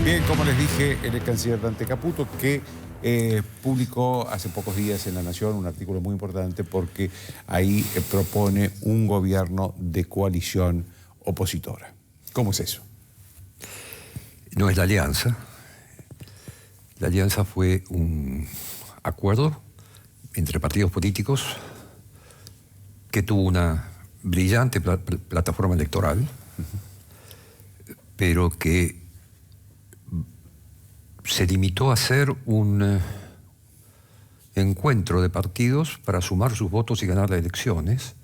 Bien, como les dije, el ex canciller Dante Caputo, que publicó hace pocos días en La Nación un artículo muy importante porque ahí propone un gobierno de coalición opositora. ¿Cómo es eso? No es la alianza. La alianza fue un acuerdo entre partidos políticos que tuvo una brillante plataforma electoral, pero que se limitó a ser un encuentro de partidos para sumar sus votos y ganar las elecciones,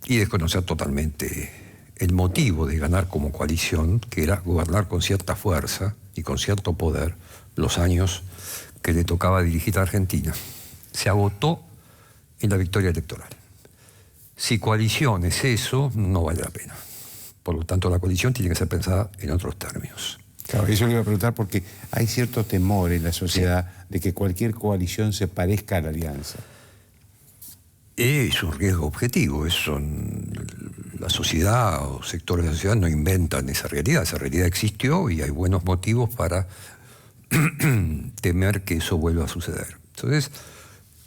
y desconocer totalmente el motivo de ganar como coalición, que era gobernar con cierta fuerza y con cierto poder los años que le tocaba dirigir a Argentina. Se agotó en la victoria electoral. Si coalición es eso, no vale la pena. Por lo tanto, la coalición tiene que ser pensada en otros términos. Claro, eso le iba a preguntar porque hay cierto temor en la sociedad de que cualquier coalición se parezca a la alianza. Es un riesgo objetivo. La sociedad o sectores de la sociedad no inventan esa realidad. Esa realidad existió y hay buenos motivos para temer que eso vuelva a suceder. Entonces,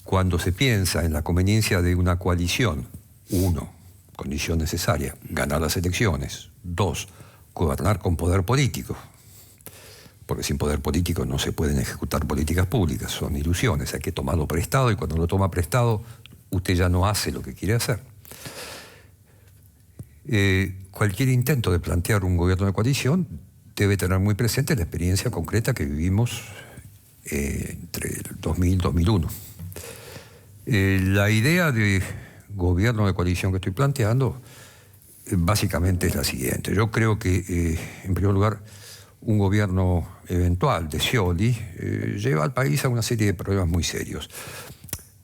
cuando se piensa en la conveniencia de una coalición, uno, condición necesaria, ganar las elecciones. Dos, gobernar con poder político. Porque sin poder político no se pueden ejecutar políticas públicas, son ilusiones, hay que tomarlo prestado y cuando lo toma prestado usted ya no hace lo que quiere hacer. Cualquier intento de plantear un gobierno de coalición debe tener muy presente la experiencia concreta que vivimos entre el 2000 y 2001. La idea de gobierno de coalición que estoy planteando básicamente es la siguiente. Yo creo que, en primer lugar, un gobierno eventual de Scioli lleva al país a una serie de problemas muy serios.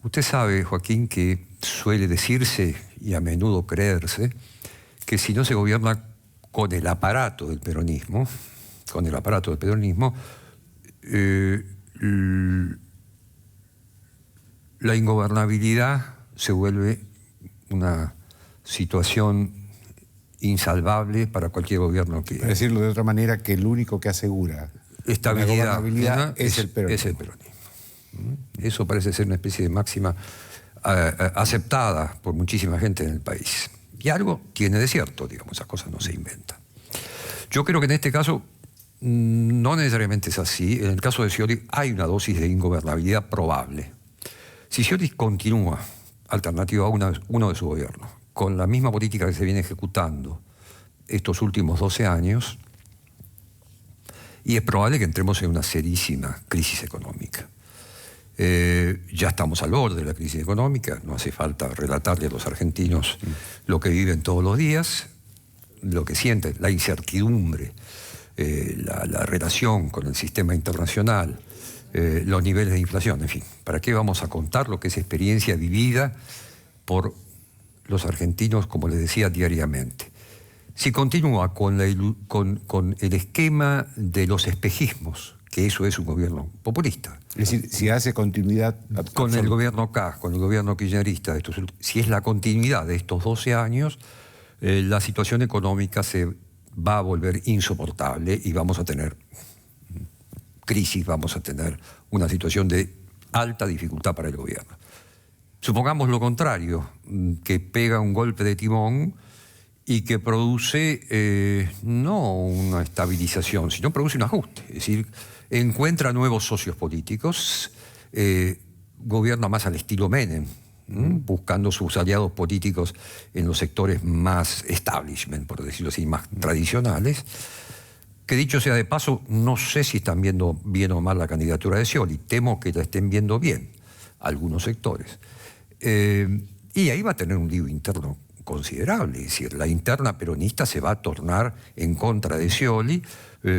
Usted sabe, Joaquín, que suele decirse y a menudo creerse que si no se gobierna con el aparato del peronismo, la ingobernabilidad se vuelve una situación insalvable para cualquier gobierno que... Para decirlo de otra manera, que el único que asegura estabilidad es el peronismo. Es el peronismo. Eso parece ser una especie de máxima aceptada por muchísima gente en el país. Y algo tiene de cierto, digamos, esas cosas no se inventan. Yo creo que en este caso no necesariamente es así. En el caso de Scioli hay una dosis de ingobernabilidad probable. Si Scioli continúa, alternativa a uno de su gobierno, con la misma política que se viene ejecutando estos últimos 12 años, y es probable que entremos en una serísima crisis económica. Ya estamos al borde de la crisis económica, no hace falta relatarle a los argentinos lo que viven todos los días, lo que sienten, la incertidumbre, la relación con el sistema internacional, los niveles de inflación, en fin. ¿Para qué vamos a contar lo que es experiencia vivida por los argentinos, como les decía, diariamente? Si continúa con el esquema de los espejismos, que eso es un gobierno populista. Es decir, si hace continuidad... Con el gobierno K, con el gobierno kirchnerista, si es la continuidad de estos 12 años, la situación económica se va a volver insoportable y vamos a tener crisis, vamos a tener una situación de alta dificultad para el gobierno. Supongamos lo contrario, que pega un golpe de timón y que produce no una estabilización, sino produce un ajuste. Es decir, encuentra nuevos socios políticos, gobierna más al estilo Menem, buscando sus aliados políticos en los sectores más establishment, por decirlo así, más tradicionales, que dicho sea de paso, no sé si están viendo bien o mal la candidatura de Scioli, temo que la estén viendo bien algunos sectores. Y ahí va a tener un lío interno considerable, es decir, la interna peronista se va a tornar en contra de Scioli,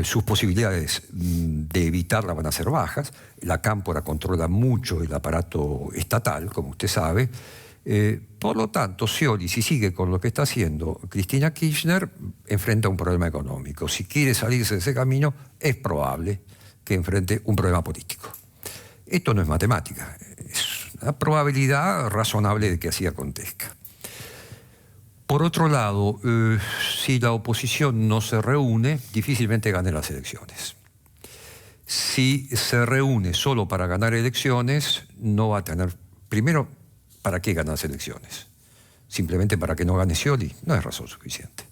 sus posibilidades de evitarla van a ser bajas, la Cámpora controla mucho el aparato estatal, como usted sabe, por lo tanto, Scioli, si sigue con lo que está haciendo Cristina Kirchner, enfrenta un problema económico. Si quiere salirse de ese camino, es probable que enfrente un problema político. Esto no es matemática, es una probabilidad razonable de que así acontezca. Por otro lado, si la oposición no se reúne, difícilmente gane las elecciones. Si se reúne solo para ganar elecciones, no va a tener... Primero, ¿para qué ganar las elecciones? Simplemente para que no gane Scioli, no es razón suficiente.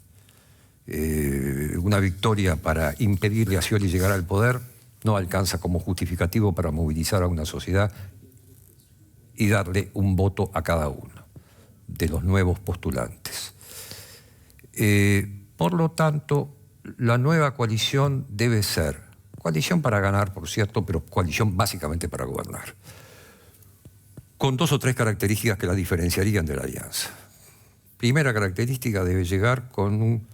Una victoria para impedirle a Scioli llegar al poder no alcanza como justificativo para movilizar a una sociedad y darle un voto a cada uno de los nuevos postulantes. Por lo tanto, la nueva coalición debe ser coalición para ganar, por cierto, pero coalición básicamente para gobernar, con 2 o 3 características que la diferenciarían de la alianza. Primera característica, debe llegar con un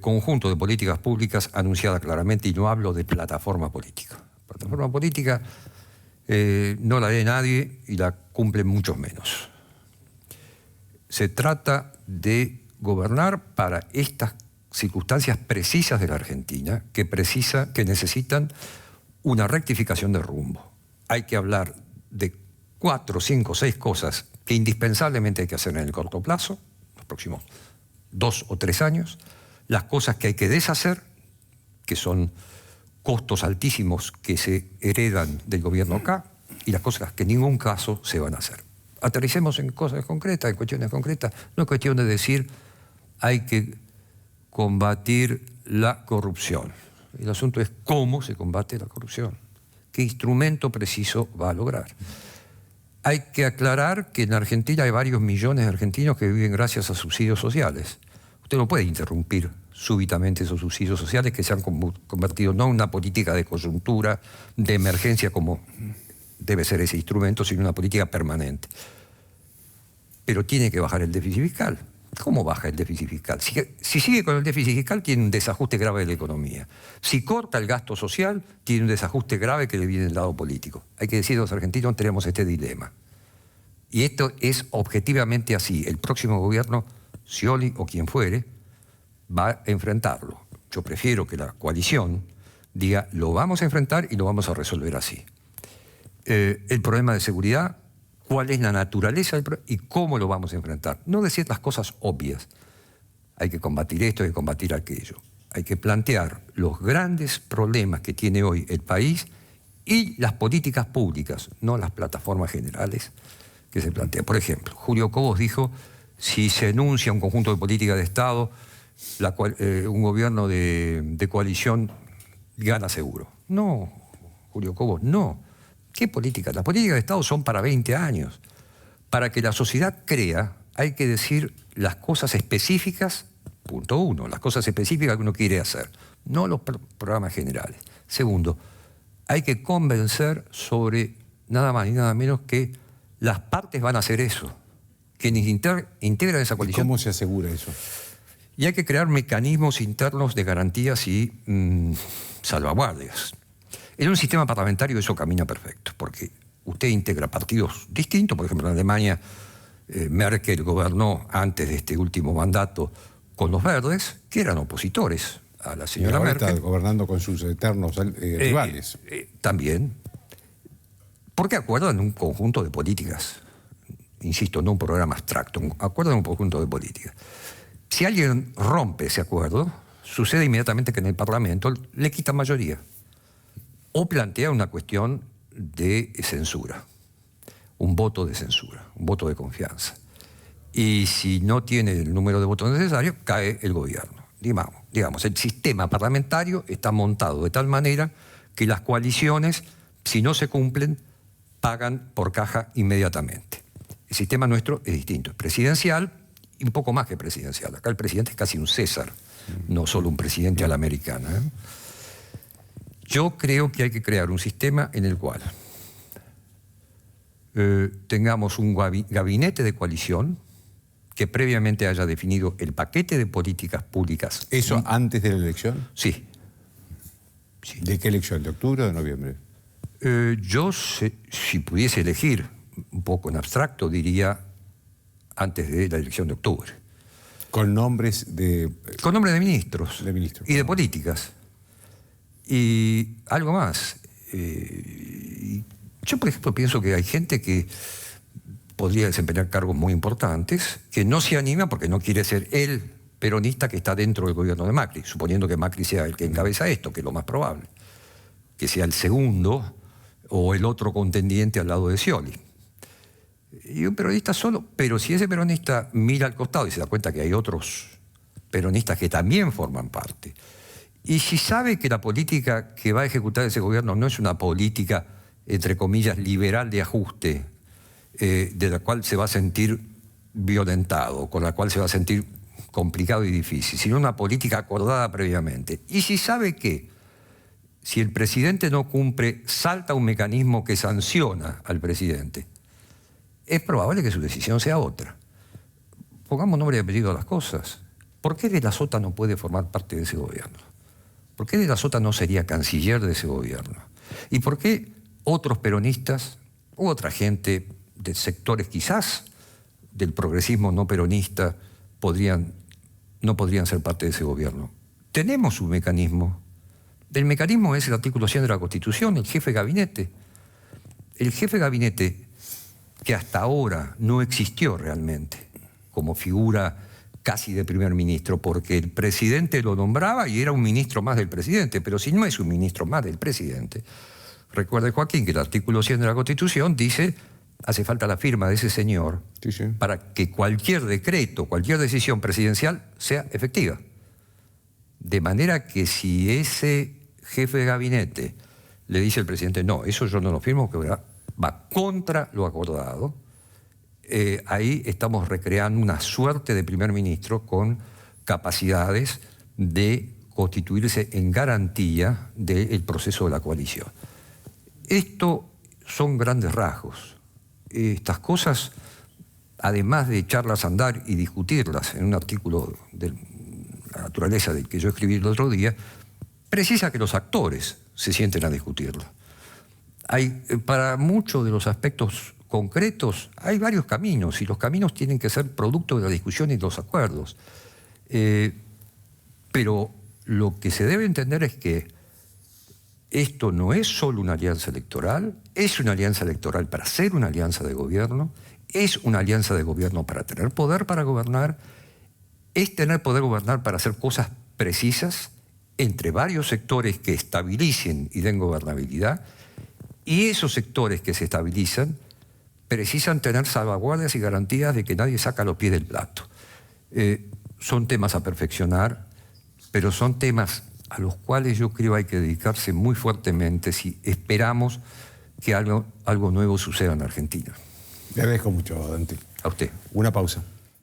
conjunto de políticas públicas anunciada claramente, y no hablo de plataforma política. Plataforma política no la lee nadie y la cumplen muchos menos. Se trata de gobernar para estas circunstancias precisas de la Argentina, que necesitan una rectificación de rumbo. Hay que hablar de 4, 5, 6 cosas que indispensablemente hay que hacer en el corto plazo, los próximos 2 o 3 años, las cosas que hay que deshacer, que son costos altísimos que se heredan del gobierno acá, y las cosas que en ningún caso se van a hacer. Aterricemos en cosas concretas, en cuestiones concretas. No es cuestión de decir hay que combatir la corrupción. El asunto es cómo se combate la corrupción, qué instrumento preciso va a lograr. Hay que aclarar que en Argentina hay varios millones de argentinos que viven gracias a subsidios sociales. Usted no puede interrumpir súbitamente esos subsidios sociales que se han convertido no en una política de coyuntura, de emergencia como debe ser ese instrumento, sino una política permanente. Pero tiene que bajar el déficit fiscal. ¿Cómo baja el déficit fiscal? Si sigue con el déficit fiscal, tiene un desajuste grave de la economía. Si corta el gasto social, tiene un desajuste grave que le viene del lado político. Hay que decir, los argentinos tenemos este dilema. Y esto es objetivamente así. El próximo gobierno, Scioli o quien fuere, va a enfrentarlo. Yo prefiero que la coalición diga, lo vamos a enfrentar y lo vamos a resolver así. El problema de seguridad, cuál es la naturaleza del problema y cómo lo vamos a enfrentar. No decir las cosas obvias. Hay que combatir esto, hay que combatir aquello. Hay que plantear los grandes problemas que tiene hoy el país y las políticas públicas, no las plataformas generales que se plantean. Por ejemplo, Julio Cobos dijo, si se enuncia un conjunto de políticas de Estado, un gobierno de coalición gana seguro. No, Julio Cobos, no. ¿Qué políticas? Las políticas de Estado son para 20 años. Para que la sociedad crea, hay que decir las cosas específicas, punto 1, las cosas específicas que uno quiere hacer, no los programas generales. Segundo, hay que convencer sobre nada más y nada menos que las partes van a hacer eso, quienes integran esa coalición. ¿Y cómo se asegura eso? Y hay que crear mecanismos internos de garantías y salvaguardias. En un sistema parlamentario eso camina perfecto, porque usted integra partidos distintos. Por ejemplo, en Alemania, Merkel gobernó antes de este último mandato con los verdes, que eran opositores a la señora Merkel. Está gobernando con sus eternos rivales. También, porque acuerdan un conjunto de políticas. Insisto, no un programa abstracto, acuerdan un conjunto de políticas. Si alguien rompe ese acuerdo, sucede inmediatamente que en el Parlamento le quitan mayoría. O plantea una cuestión de censura, un voto de censura, un voto de confianza. Y si no tiene el número de votos necesarios, cae el gobierno. Digamos, el sistema parlamentario está montado de tal manera que las coaliciones, si no se cumplen, pagan por caja inmediatamente. El sistema nuestro es distinto, es presidencial y un poco más que presidencial. Acá el presidente es casi un César, no solo un presidente a la americana, ¿eh? Yo creo que hay que crear un sistema en el cual tengamos un gabinete de coalición que previamente haya definido el paquete de políticas públicas. ¿Eso antes de la elección? Sí. ¿De qué elección? ¿De octubre o de noviembre? Yo, si pudiese elegir un poco en abstracto, diría antes de la elección de octubre. ¿Con nombres de...? Con nombres de ministros. De ministros. Y de políticas. Y algo más. Yo, por ejemplo, pienso que hay gente que podría desempeñar cargos muy importantes, que no se anima porque no quiere ser el peronista que está dentro del gobierno de Macri, suponiendo que Macri sea el que encabeza esto, que es lo más probable, que sea el segundo o el otro contendiente al lado de Scioli. Y un peronista solo, pero si ese peronista mira al costado y se da cuenta que hay otros peronistas que también forman parte, y si sabe que la política que va a ejecutar ese gobierno no es una política, entre comillas, liberal de ajuste, de la cual se va a sentir violentado, con la cual se va a sentir complicado y difícil, sino una política acordada previamente. Y si sabe que si el presidente no cumple, salta un mecanismo que sanciona al presidente, es probable que su decisión sea otra. Pongamos nombre y apellido a las cosas. ¿Por qué De la Sota no puede formar parte de ese gobierno? ¿Por qué De la Sota no sería canciller de ese gobierno? ¿Y por qué otros peronistas u otra gente de sectores quizás del progresismo no peronista no podrían ser parte de ese gobierno? Tenemos un mecanismo. El mecanismo es el artículo 100 de la Constitución, el jefe de gabinete. El jefe de gabinete, que hasta ahora no existió realmente como figura casi de primer ministro, porque el presidente lo nombraba y era un ministro más del presidente, pero si no es un ministro más del presidente, recuerde, Joaquín, que el artículo 100 de la Constitución dice, hace falta la firma de ese señor para que cualquier decreto, cualquier decisión presidencial sea efectiva. De manera que si ese jefe de gabinete le dice al presidente, no, eso yo no lo firmo, que va contra lo acordado, ahí estamos recreando una suerte de primer ministro con capacidades de constituirse en garantía del proceso de la coalición. Esto son grandes rasgos. Estas cosas, además de echarlas a andar y discutirlas en un artículo de la naturaleza del que yo escribí el otro día, precisa que los actores se sienten a discutirlo. Para muchos de los aspectos concretos hay varios caminos y los caminos tienen que ser producto de la discusión y de los acuerdos. Pero lo que se debe entender es que esto no es solo una alianza electoral, es una alianza electoral para ser una alianza de gobierno, es una alianza de gobierno para tener poder para gobernar, es tener poder gobernar para hacer cosas precisas entre varios sectores que estabilicen y den gobernabilidad, y esos sectores que se estabilizan precisan tener salvaguardias y garantías de que nadie saca los pies del plato. Son temas a perfeccionar, pero son temas a los cuales yo creo hay que dedicarse muy fuertemente si esperamos que algo nuevo suceda en Argentina. Le agradezco mucho, Dante. A usted. Una pausa.